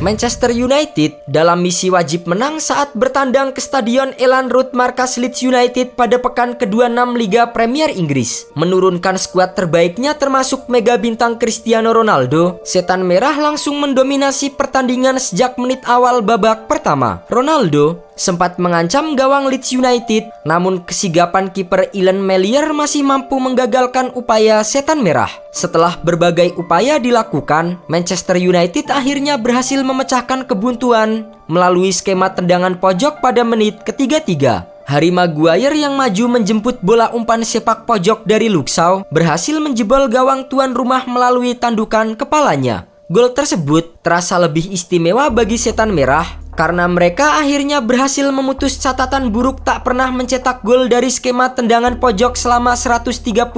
Manchester United dalam misi wajib menang saat bertandang ke Stadion Elland Road markas Leeds United pada pekan ke-26 Liga Premier Inggris. Menurunkan skuad terbaiknya termasuk mega bintang Cristiano Ronaldo, Setan Merah langsung mendominasi pertandingan sejak menit awal babak pertama. Ronaldo sempat mengancam gawang Leeds United, namun kesigapan kiper Ilan Melier masih mampu menggagalkan upaya Setan Merah. Setelah berbagai upaya dilakukan, Manchester United akhirnya berhasil memecahkan kebuntuan melalui skema tendangan pojok pada menit ke-33. Harry Maguire yang maju menjemput bola umpan sepak pojok dari Luke Shaw berhasil menjebol gawang tuan rumah melalui tandukan kepalanya. Gol tersebut terasa lebih istimewa bagi Setan Merah karena mereka akhirnya berhasil memutus catatan buruk tak pernah mencetak gol dari skema tendangan pojok selama 139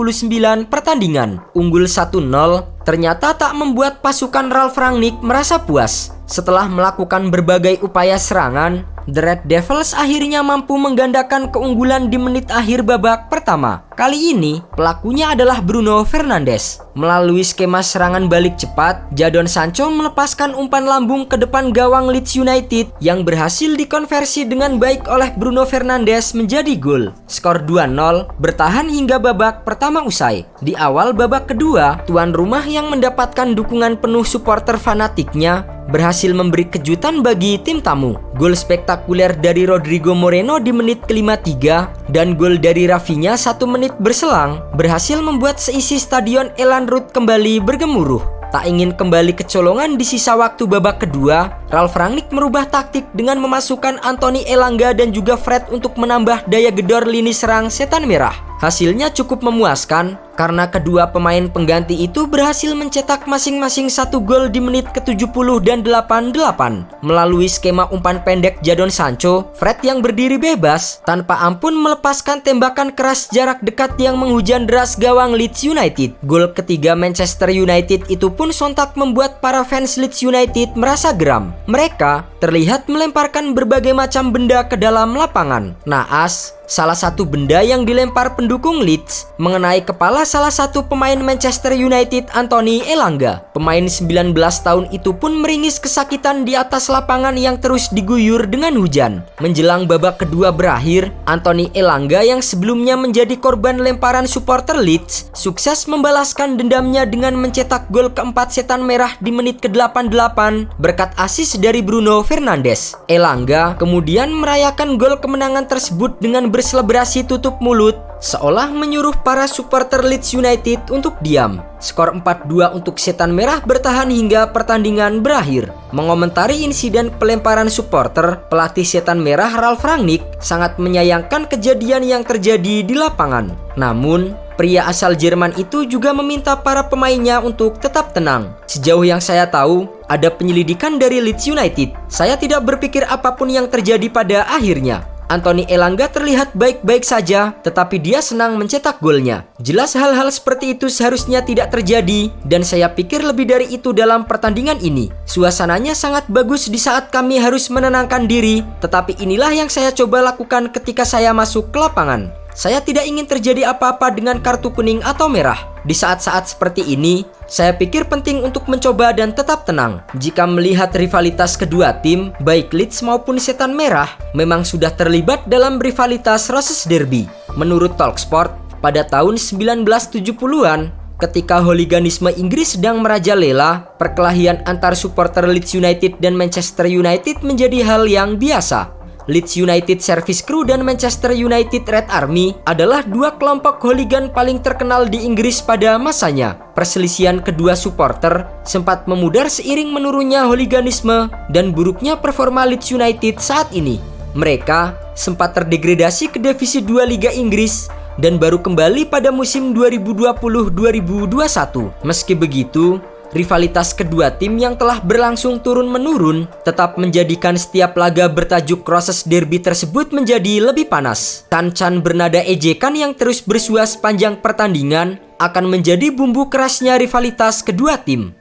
pertandingan. Unggul 1-0 ternyata tak membuat pasukan Ralf Rangnick merasa puas. Setelah melakukan berbagai upaya serangan, The Red Devils akhirnya mampu menggandakan keunggulan di menit akhir babak pertama. Kali ini, pelakunya adalah Bruno Fernandes. Melalui skema serangan balik cepat, Jadon Sancho melepaskan umpan lambung ke depan gawang Leeds United yang berhasil dikonversi dengan baik oleh Bruno Fernandes menjadi gol. Skor 2-0 bertahan hingga babak pertama usai. Di awal babak kedua, tuan rumah yang mendapatkan dukungan penuh supporter fanatiknya berhasil memberi kejutan bagi tim tamu. Gol spektakuler dari Rodrigo Moreno di menit ke-53 dan gol dari Rafinha 1 menit berselang berhasil membuat seisi Stadion Elland Road kembali bergemuruh. Tak ingin kembali kecolongan di sisa waktu babak kedua, Ralf Rangnick merubah taktik dengan memasukkan Anthony Elanga dan juga Fred untuk menambah daya gedor lini serang Setan Merah. Hasilnya cukup memuaskan karena kedua pemain pengganti itu berhasil mencetak masing-masing 1 gol di menit ke-70 dan 88. Melalui skema umpan pendek Jadon Sancho, Fred yang berdiri bebas tanpa ampun melepaskan tembakan keras jarak dekat yang menghujan deras gawang Leeds United. Gol ketiga Manchester United itu pun sontak membuat para fans Leeds United merasa geram. Mereka terlihat melemparkan berbagai macam benda ke dalam lapangan. Naas, salah satu benda yang dilempar pendukung Leeds mengenai kepala salah satu pemain Manchester United, Anthony Elanga. Pemain 19 tahun itu pun meringis kesakitan di atas lapangan yang terus diguyur dengan hujan. Menjelang babak kedua berakhir, Anthony Elanga yang sebelumnya menjadi korban lemparan supporter Leeds sukses membalaskan dendamnya dengan mencetak gol keempat Setan Merah di menit ke-88 berkat asis dari Bruno Fernandes. Elanga kemudian merayakan gol kemenangan tersebut dengan berselebrasi tutup mulut, seolah menyuruh para supporter Leeds United untuk diam. Skor 4-2 untuk Setan Merah bertahan hingga pertandingan berakhir. Mengomentari insiden pelemparan supporter, pelatih Setan Merah Ralf Rangnick sangat menyayangkan kejadian yang terjadi di lapangan. Namun, pria asal Jerman itu juga meminta para pemainnya untuk tetap tenang. Sejauh yang saya tahu, ada penyelidikan dari Leeds United. Saya tidak berpikir apapun yang terjadi pada akhirnya. Anthony Elanga terlihat baik-baik saja, tetapi dia senang mencetak golnya. Jelas hal-hal seperti itu seharusnya tidak terjadi, dan saya pikir lebih dari itu dalam pertandingan ini. Suasananya sangat bagus di saat kami harus menenangkan diri, tetapi inilah yang saya coba lakukan ketika saya masuk ke lapangan. Saya tidak ingin terjadi apa-apa dengan kartu kuning atau merah. Di saat-saat seperti ini, saya pikir penting untuk mencoba dan tetap tenang. Jika melihat rivalitas kedua tim, baik Leeds maupun Setan Merah, memang sudah terlibat dalam rivalitas Roses Derby. Menurut Talksport, pada tahun 1970-an, ketika hooliganisme Inggris sedang merajalela, perkelahian antar supporter Leeds United dan Manchester United menjadi hal yang biasa. Leeds United Service Crew dan Manchester United Red Army adalah dua kelompok hooligan paling terkenal di Inggris pada masanya. Perselisihan kedua supporter sempat memudar seiring menurunnya hooliganisme dan buruknya performa Leeds United saat ini. Mereka sempat terdegradasi ke Divisi 2 Liga Inggris dan baru kembali pada musim 2020-2021. Meski begitu, rivalitas kedua tim yang telah berlangsung turun-menurun tetap menjadikan setiap laga bertajuk Roses Derby tersebut menjadi lebih panas. Can-can bernada ejekan yang terus bersua sepanjang pertandingan akan menjadi bumbu kerasnya rivalitas kedua tim.